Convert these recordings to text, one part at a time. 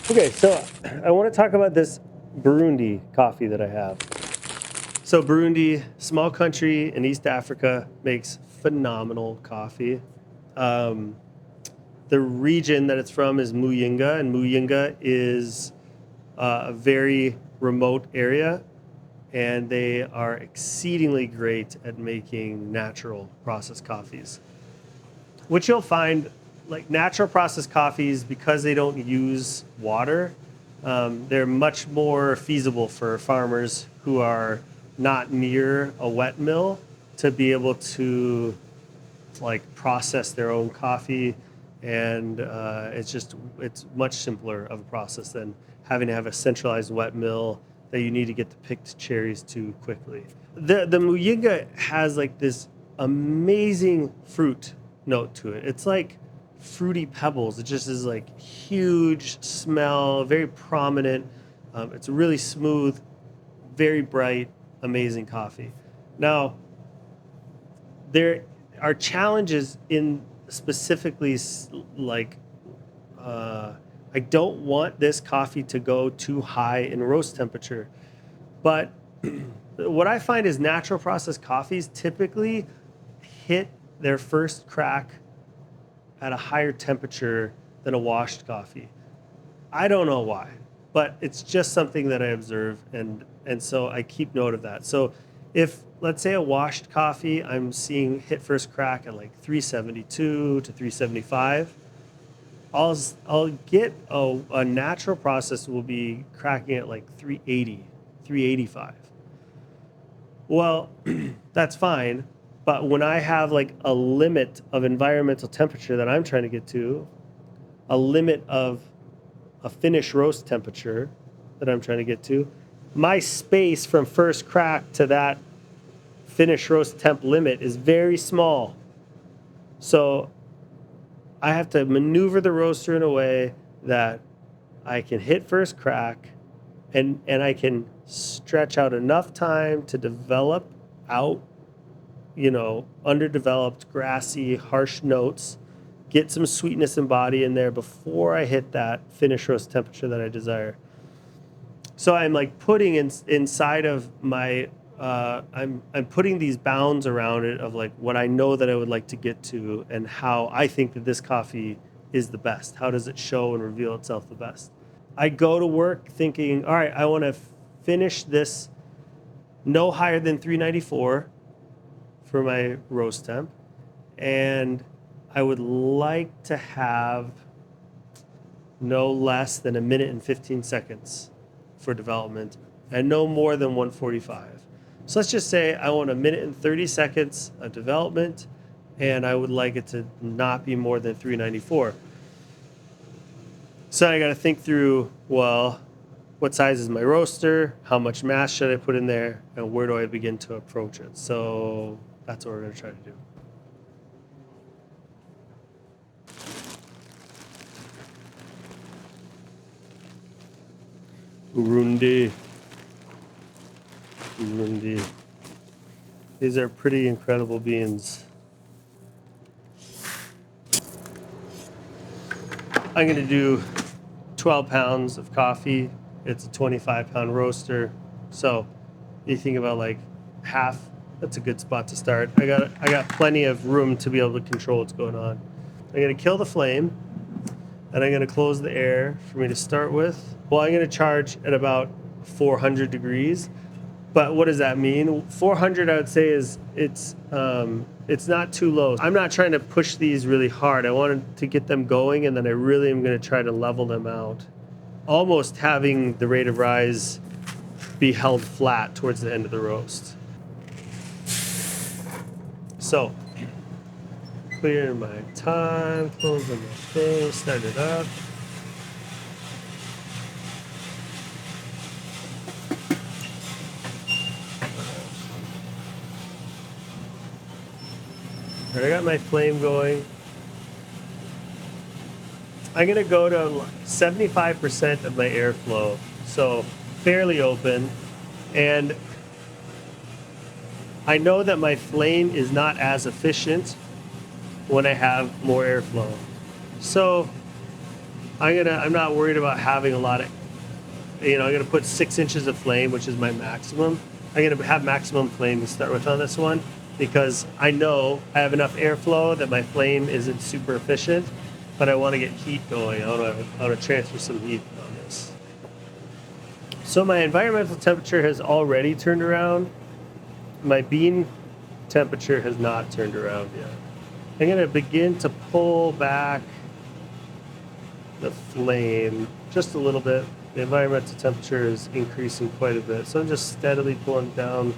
Okay, so I want to talk about this Burundi coffee that I have. So Burundi, small country in East Africa, makes phenomenal coffee. Um, the region that it's from is Muyinga, and Muyinga is a very remote area, and they are exceedingly great at making natural processed coffees. Which you'll find, like natural processed coffees, because they don't use water, they're much more feasible for farmers who are not near a wet mill to be able to like process their own coffee, and it's much simpler of a process than having to have a centralized wet mill that you need to get the picked cherries to quickly. The Muyinga has like this amazing fruit note to it. It's like fruity pebbles. It just is like huge smell, very prominent. It's really smooth, very bright, amazing coffee. Now, there are challenges in specifically like I don't want this coffee to go too high in roast temperature, but what I find is natural processed coffees typically hit their first crack at a higher temperature than a washed coffee. I don't know why, but it's just something that I observe, and so I keep note of that. So if let's say a washed coffee, I'm seeing hit first crack at like 372 to 375. I'll get a natural process will be cracking at like 380, 385. Well, that's fine. But when I have like a limit of environmental temperature that I'm trying to get to, a limit of a finish roast temperature that I'm trying to get to, my space from first crack to that finish roast temp limit is very small. So I have to maneuver the roaster in a way that I can hit first crack, and I can stretch out enough time to develop out, underdeveloped, grassy, harsh notes, get some sweetness and body in there before I hit that finish roast temperature that I desire. So I'm like putting inside of my, I'm putting these bounds around it of like what I know that I would like to get to and how I think that this coffee is the best. How does it show and reveal itself the best? I go to work thinking, all right, I want to finish this no higher than 394 for my roast temp, and I would like to have no less than a minute and 15 seconds for development and no more than 145. So let's just say I want a minute and 30 seconds of development, and I would like it to not be more than 394. So I got to think through, well, what size is my roaster? How much mass should I put in there? And where do I begin to approach it? So that's what we're going to try to do. Burundi. Burundi. These are pretty incredible beans. I'm going to do 12 pounds of coffee. It's a 25-pound roaster. So you think about like half, that's a good spot to start. I got plenty of room to be able to control what's going on. I'm going to kill the flame, and I'm going to close the air for me to start with. Well, I'm going to charge at about 400 degrees. But what does that mean? 400, I would say, is it's not too low. I'm not trying to push these really hard. I wanted to get them going, and then I really am going to try to level them out, almost having the rate of rise be held flat towards the end of the roast. So, clear my time, close my thing, start it up. I got my flame going. I'm going to go to 75% of my airflow, so fairly open. And I know that my flame is not as efficient when I have more airflow. So I'm not worried about having a lot of, I'm gonna put 6 inches of flame, which is my maximum. I'm gonna have maximum flame to start with on this one because I know I have enough airflow that my flame isn't super efficient, but I want to get heat going. I want to transfer some heat on this. So my environmental temperature has already turned around. My bean temperature has not turned around yet. I'm going to begin to pull back the flame just a little bit. The environmental temperature is increasing quite a bit. So I'm just steadily pulling down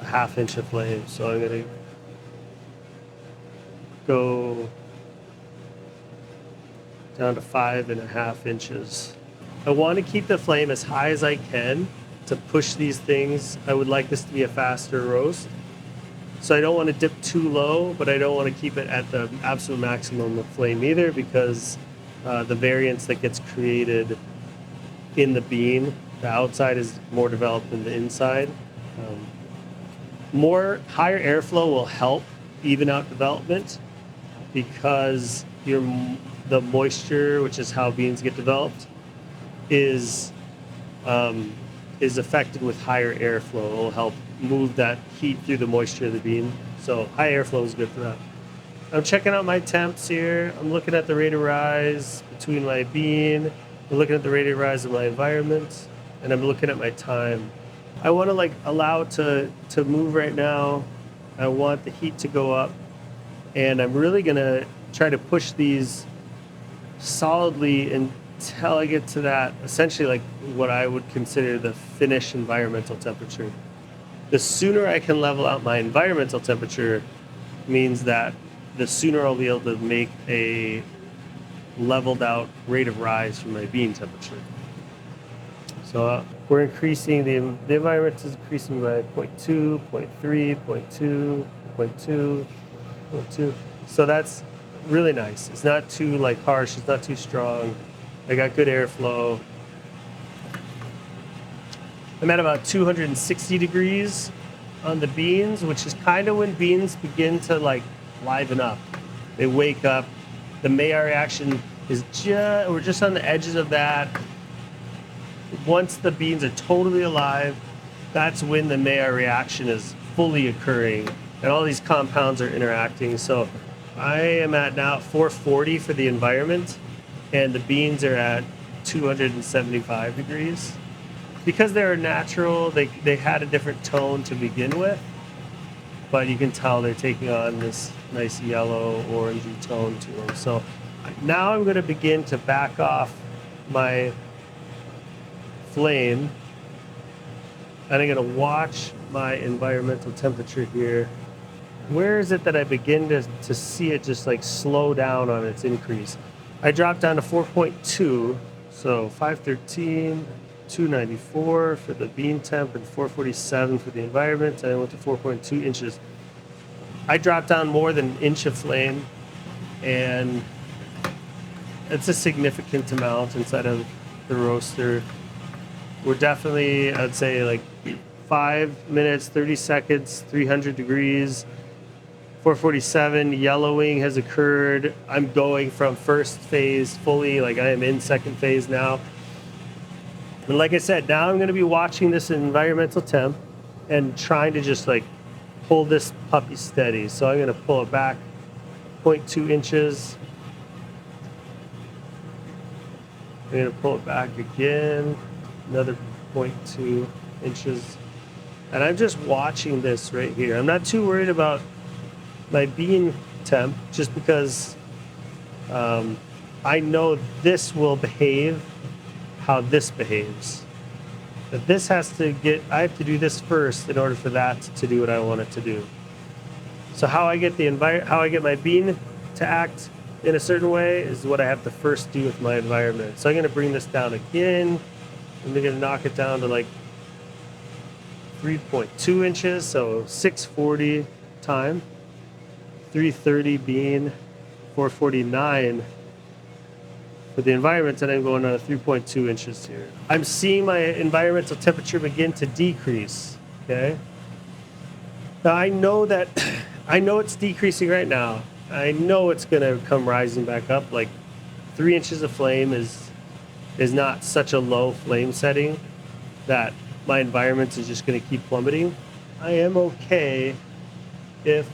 a 1/2 inch of flame. So I'm going to go down to 5.5 inches. I want to keep the flame as high as I can to push these things. I would like this to be a faster roast. So I don't want to dip too low, but I don't want to keep it at the absolute maximum of flame either because the variance that gets created in the bean, the outside is more developed than the inside. Higher airflow will help even out development because the moisture, which is how beans get developed, is affected with higher airflow. It will help move that heat through the moisture of the bean. So high airflow is good for that. I'm checking out my temps here. I'm looking at the rate of rise between my bean. I'm looking at the rate of rise of my environment, and I'm looking at my time. I want to allow it to move right now. I want the heat to go up, and I'm really gonna try to push these solidly until I get to that, essentially like what I would consider the finished environmental temperature. The sooner I can level out my environmental temperature means that the sooner I'll be able to make a leveled out rate of rise from my bean temperature. So we're increasing, the environment is increasing by 0.2, 0.3, 0.2, 0.2, 0.2. So that's really nice. It's not too harsh, it's not too strong. I got good airflow. I'm at about 260 degrees on the beans, which is kind of when beans begin to liven up. They wake up. The Maillard reaction is we're just on the edges of that. Once the beans are totally alive, that's when the Maillard reaction is fully occurring and all these compounds are interacting. So I am at now 440 for the environment and the beans are at 275 degrees. Because they're natural, they had a different tone to begin with, but you can tell they're taking on this nice yellow, orangey tone to them. So now I'm going to begin to back off my flame, and I'm going to watch my environmental temperature here. Where is it that I begin to see it just slow down on its increase? I dropped down to 4.2, so 513, 294 for the bean temp and 447 for the environment, and I went to 4.2 inches. I dropped down more than an inch of flame, and it's a significant amount inside of the roaster. We're definitely, I'd say 5 minutes, 30 seconds, 300 degrees. 447, yellowing has occurred. I'm going from first phase fully, I am in second phase now. And like I said, now I'm going to be watching this environmental temp and trying to just pull this puppy steady. So I'm going to pull it back 0.2 inches. I'm going to pull it back again, another 0.2 inches. And I'm just watching this right here. I'm not too worried about my bean temp just because I know this will behave how this behaves. But this has to I have to do this first in order for that to do what I want it to do. So how I get my bean to act in a certain way is what I have to first do with my environment. So I'm going to bring this down again. I'm going to knock it down to 3.2 inches, so 640 time, 330 bean, 449 for the environment, and I'm going on 3.2 inches here. I'm seeing my environmental temperature begin to decrease, okay? Now I know it's decreasing right now. I know it's gonna come rising back up 3 inches of flame is not such a low flame setting that my environment is just going to keep plummeting. I am okay if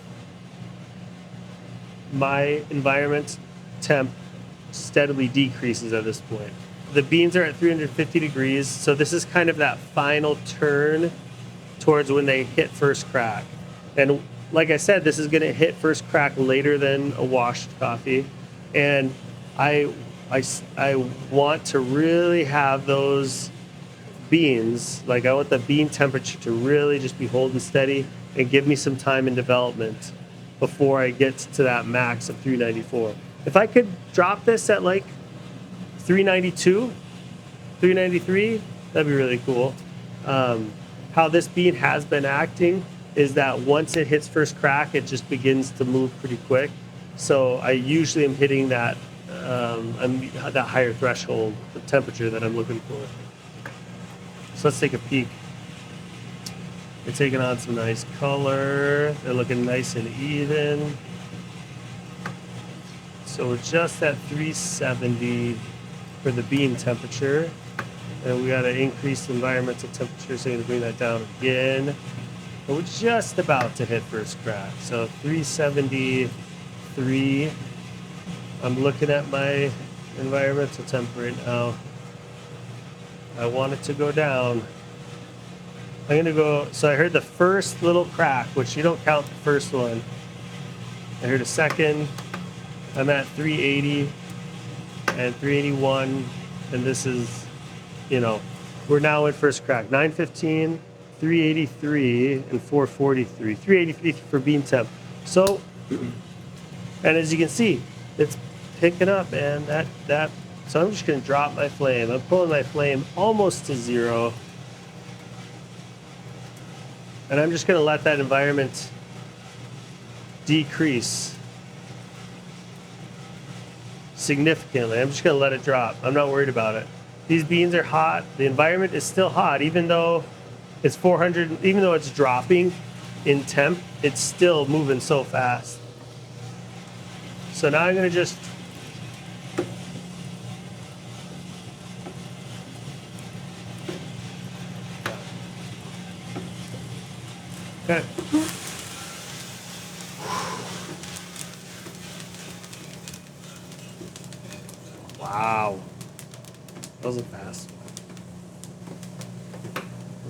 my environment temp steadily decreases at this point. The beans are at 350 degrees, so this is kind of that final turn towards when they hit first crack. And like I said, this is going to hit first crack later than a washed coffee. And I want to really have those beans, like I want the bean temperature to really just be holding steady and give me some time in development before I get to that max of 394. If I could drop this at like 392, 393, that'd be really cool. How this bean has been acting is that once it hits first crack, it just begins to move pretty quick. So I usually am hitting that that higher threshold of temperature that I'm looking for. So let's take a peek. They're taking on some nice color. They're looking nice and even. So we're just at 370 for the bean temperature. And we got an increased environmental temperature, so I'm gonna bring that down again. And we're just about to hit first crack. So 373. I'm looking at my environmental temp right now. I want it to go down. I'm gonna go, so I heard the first little crack, which you don't count the first one. I heard a second. I'm at 380 and 381, and this is, you know, we're now in first crack. 915, 383, and 443. 383 for bean temp. So, and as you can see, it's picking up, man. So I'm just gonna drop my flame. I'm pulling my flame almost to zero. And I'm just gonna let that environment decrease significantly. I'm just gonna let it drop. I'm not worried about it. These beans are hot. The environment is still hot, even though it's 400, even though it's dropping in temp, it's still moving so fast. So now I'm gonna just okay. Wow. That wasn't fast.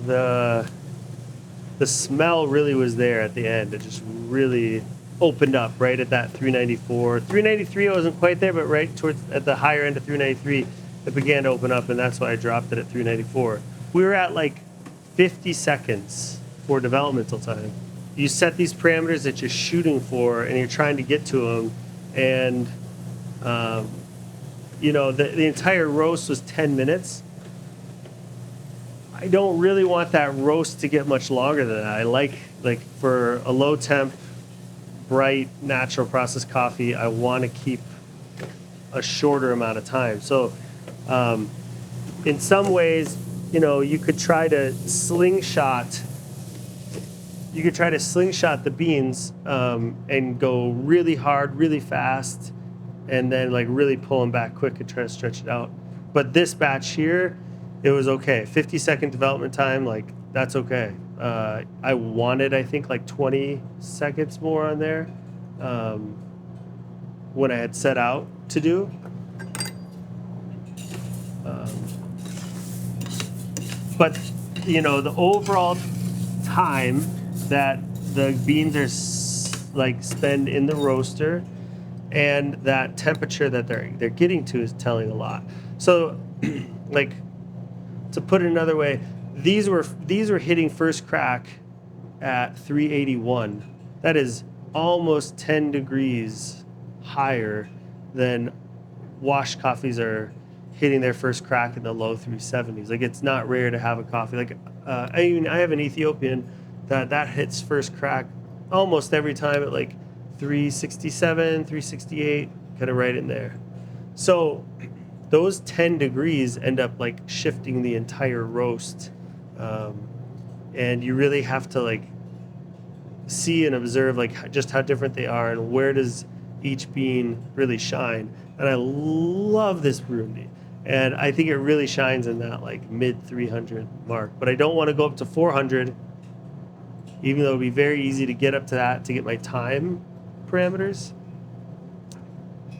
The smell really was there at the end. It just really opened up right at that 394. 393 I wasn't quite there, but right towards at the higher end of 393, it began to open up, and that's why I dropped it at 394. We were at like 50 seconds for developmental time. You set these parameters that you're shooting for, and you're trying to get to them, and you know, the entire roast was 10 minutes. I don't really want that roast to get much longer than that. I like for a low temp, bright, natural processed coffee, I want to keep a shorter amount of time. So in some ways, you know, you could try to slingshot the beans and go really hard, really fast, and then like really pull them back quick and try to stretch it out. But this batch here, it was okay. 50-second development time, like that's okay. I wanted, I think, like 20 seconds more on there when I had set out to do. But, you know, the overall time that the beans are like spend in the roaster and that temperature that they're getting to is telling a lot. So, like, to put it another way, these were hitting first crack at 381. That is almost 10 degrees higher than washed coffees are hitting their first crack in the low 370s. Like, it's not rare to have a coffee. Like, I have an Ethiopian that hits first crack almost every time at like 367, 368, kind of right in there. So those 10 degrees end up like shifting the entire roast. And you really have to like see and observe like just how different they are and where does each bean really shine. And I love this Burundi. And I think it really shines in that like mid 300 mark. But I don't want to go up to 400, even though it would be very easy to get up to that to get my time parameters.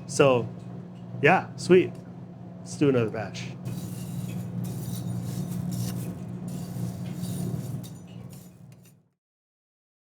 So, yeah, sweet. Let's do another batch.